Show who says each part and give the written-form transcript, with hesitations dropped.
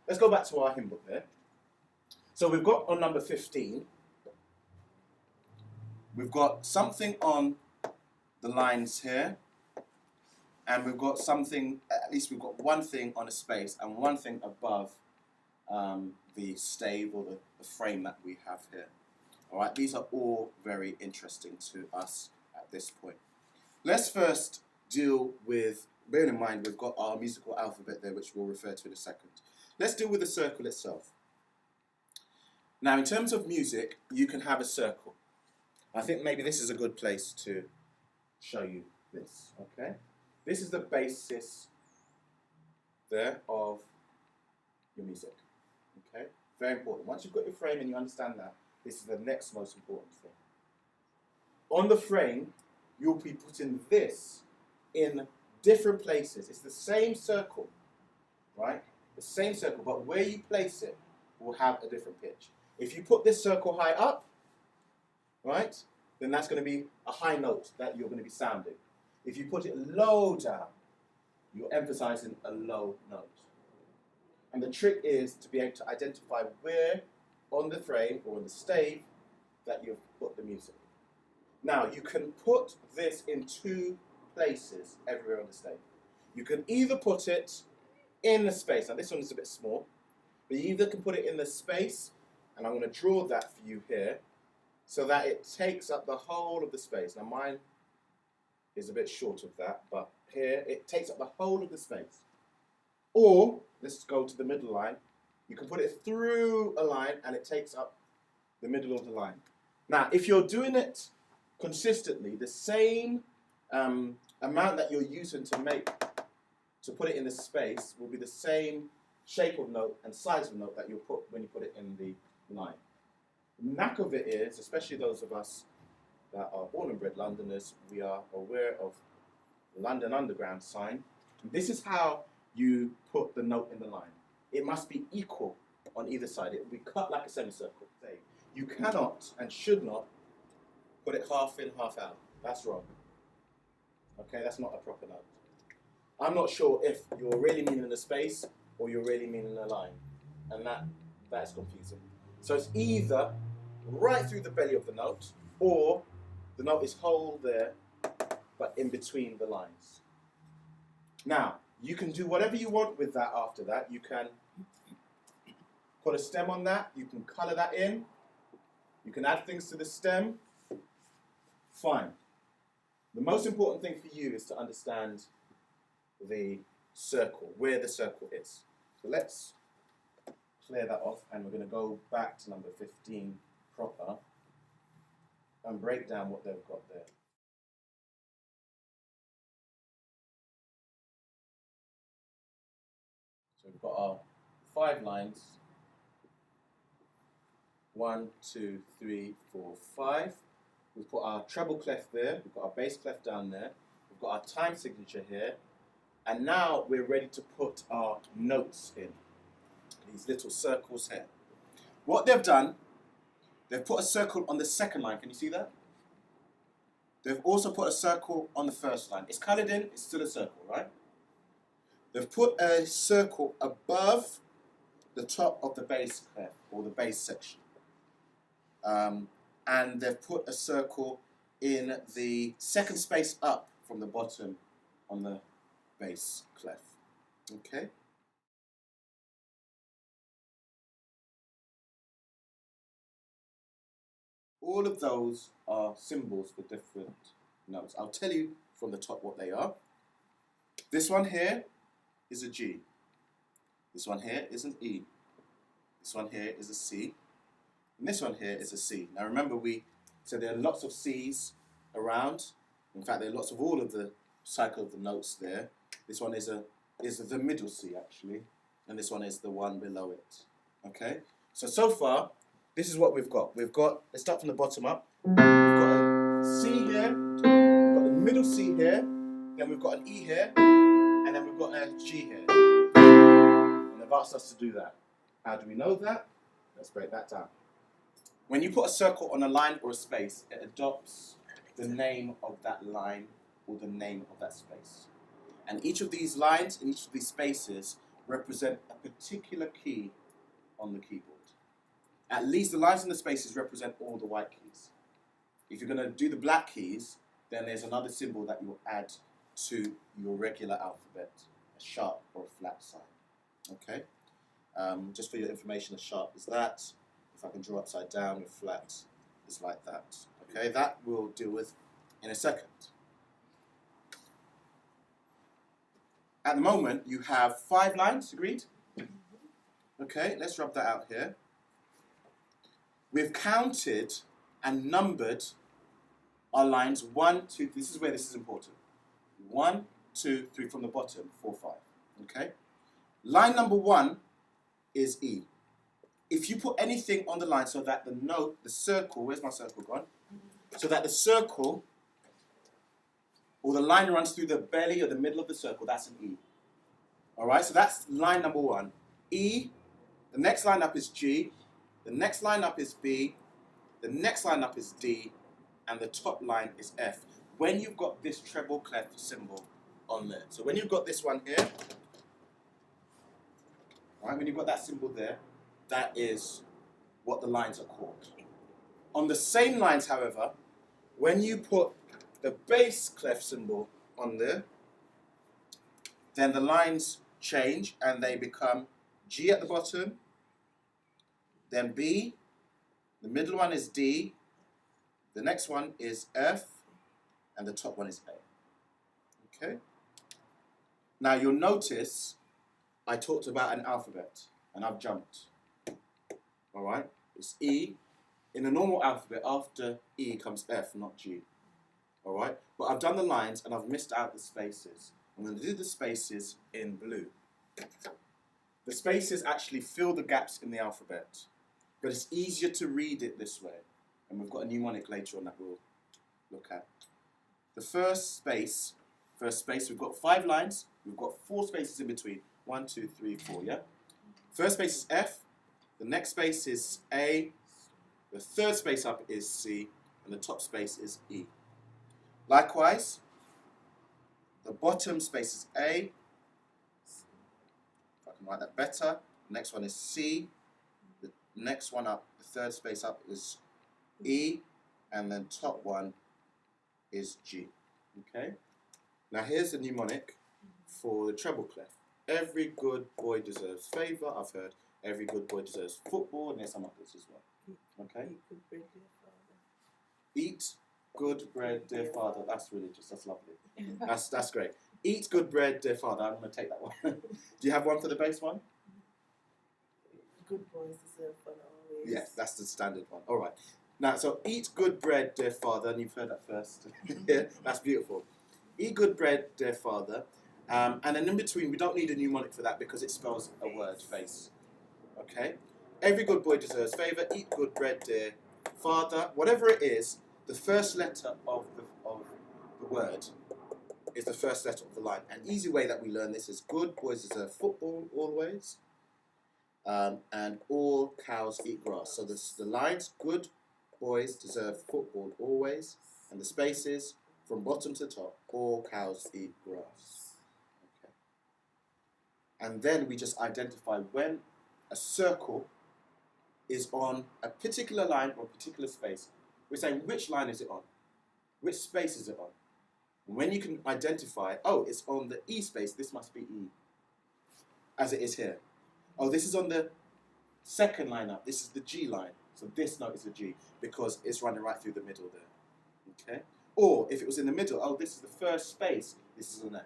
Speaker 1: let's go back to our hymn book there. So we've got on number 15, we've got something on the lines here, and we've got something, at least we've got one thing on a space and one thing above the stave or the frame that we have here. All right, these are all very interesting to us at this point. Let's first deal with, bearing in mind we've got our musical alphabet there, which we'll refer to in a second. Let's deal with the circle itself. Now, in terms of music, you can have a circle. I think maybe this is a good place to show you this, okay? This is the basis there of your music, okay? Very important. Once you've got your frame and you understand that, this is the next most important thing. On the frame, you'll be putting this in different places. It's the same circle, right? The same circle, but where you place it will have a different pitch. If you put this circle high up, right, then that's going to be a high note that you're going to be sounding. If you put it low down, you're emphasizing a low note. And the trick is to be able to identify where on the frame or on the stave that you've put the music. Now, you can put this in two places everywhere on the stave. You can either put it in the space. Now, this one is a bit small, but you either can put it in the space, and I'm going to draw that for you here, so that it takes up the whole of the space. Now, mine is a bit short of that, but here it takes up the whole of the space. Or, let's go to the middle line. You can put it through a line and it takes up the middle of the line. Now, if you're doing it consistently, the same amount that you're using to put it in the space will be the same shape of note and size of note that you'll put when you put it in the line. The knack of it is, especially those of us that are born and bred Londoners, we are aware of the London Underground sign. This is how you put the note in the line. It must be equal on either side. It will be cut like a semicircle. You cannot and should not put it half in, half out. That's wrong. Okay, that's not a proper note. I'm not sure if you're really meaning a space or you're really meaning a line. And that's confusing. So it's either right through the belly of the note, or the note is whole there, but in between the lines. Now, you can do whatever you want with that after that. You can put a stem on that. You can color that in. You can add things to the stem. Fine. The most important thing for you is to understand the circle, where the circle is. So let's clear that off, and we're going to go back to number 15 proper and break down what they've got there. So we've got our 5 lines. 1, 2, 3, 4, 5. We've put our treble clef there. We've got our bass clef down there. We've got our time signature here. And now we're ready to put our notes in. These little circles here. What they've done, they've put a circle on the second line. Can you see that? They've also put a circle on the first line. It's colored in, it's still a circle, right? They've put a circle above the top of the bass clef, or the bass section. And they've put a circle in the second space up from the bottom on the bass clef. Okay? All of those are symbols for different notes. I'll tell you from the top what they are. This one here is a G. This one here is an E. This one here is a C. And this one here is a C. Now remember, we said there are lots of C's around. In fact, there are lots of all of the cycle of the notes there. This one is the middle C actually, and this one is the one below it. Okay? So far, this is what we've got. Let's start from the bottom up. We've got a C here, we've got the middle C here, then we've got an E here, and then we've got a G here. And they've asked us to do that. How do we know that? Let's break that down. When you put a circle on a line or a space, it adopts the name of that line or the name of that space. And each of these lines and each of these spaces represent a particular key on the keyboard. At least the lines and the spaces represent all the white keys. If you're going to do the black keys, then there's another symbol that you'll add to your regular alphabet, a sharp or a flat sign. Okay? Just for your information, a sharp is that. If I can draw upside down with flat, it's like that. Okay, that we'll deal with in a second. At the moment, you have 5 lines, agreed? Okay, let's rub that out here. We've counted and numbered our lines 1, 2, this is where this is important. 1, 2, 3 from the bottom, 4, 5. Okay? Line number 1 is E. If you put anything on the line so that the note, the circle, where's my circle gone? So that the circle or the line runs through the belly or the middle of the circle, that's an E. Alright, so that's line number 1. E, the next line up is G, the next line up is B, the next line up is D, and the top line is F. When you've got this treble clef symbol on there. So when you've got this one here, right, when you've got that symbol there, that is what the lines are called. On the same lines, however, when you put the bass clef symbol on there, then the lines change and they become G at the bottom, then B, the middle one is D, the next one is F, and the top one is A. Okay? Now you'll notice I talked about an alphabet and I've jumped. Alright? It's E. In the normal alphabet, after E comes F, not G. Alright? But I've done the lines and I've missed out the spaces. I'm going to do the spaces in blue. The spaces actually fill the gaps in the alphabet, but it's easier to read it this way. And we've got a mnemonic later on that we'll look at. The first space, we've got 5 lines, we've got 4 spaces in between. 1, 2, 3, 4, yeah? First space is F, the next space is A, the third space up is C, and the top space is E. Likewise, the bottom space is A, if I can write that better, the next one is C, the next one up, the third space up is E, and then top one is G. Okay? Now here's the mnemonic for the treble clef. Every good boy deserves favour, I've heard. Every good boy deserves football, and there's some others as well. Okay? Eat good bread, dear father. That's religious, that's lovely. That's great. Eat good bread, dear father. I'm going to take that one. Do you have one for the bass one?
Speaker 2: Good boys deserve fun always.
Speaker 1: Yes, that's the standard one. All right. Now, so eat good bread, dear father, and you've heard that first. Yeah, that's beautiful. Eat good bread, dear father. And then in between, we don't need a mnemonic for that because it spells a word, face. Okay? Every good boy deserves favour. Eat good bread, dear father. Whatever it is, the first letter of the word is the first letter of the line. An easy way that we learn this is good boys deserve football always. And all cows eat grass. So the lines, good boys deserve football always. And the spaces, from bottom to top, all cows eat grass. Okay. And then we just identify when a circle is on a particular line or a particular space. We're saying which line is it on? Which space is it on? And when you can identify, oh, it's on the E space, this must be E, as it is here. Oh, this is on the second line up, this is the G line. So this note is a G because it's running right through the middle there. Okay? Or if it was in the middle, oh, this is the first space, this is an F.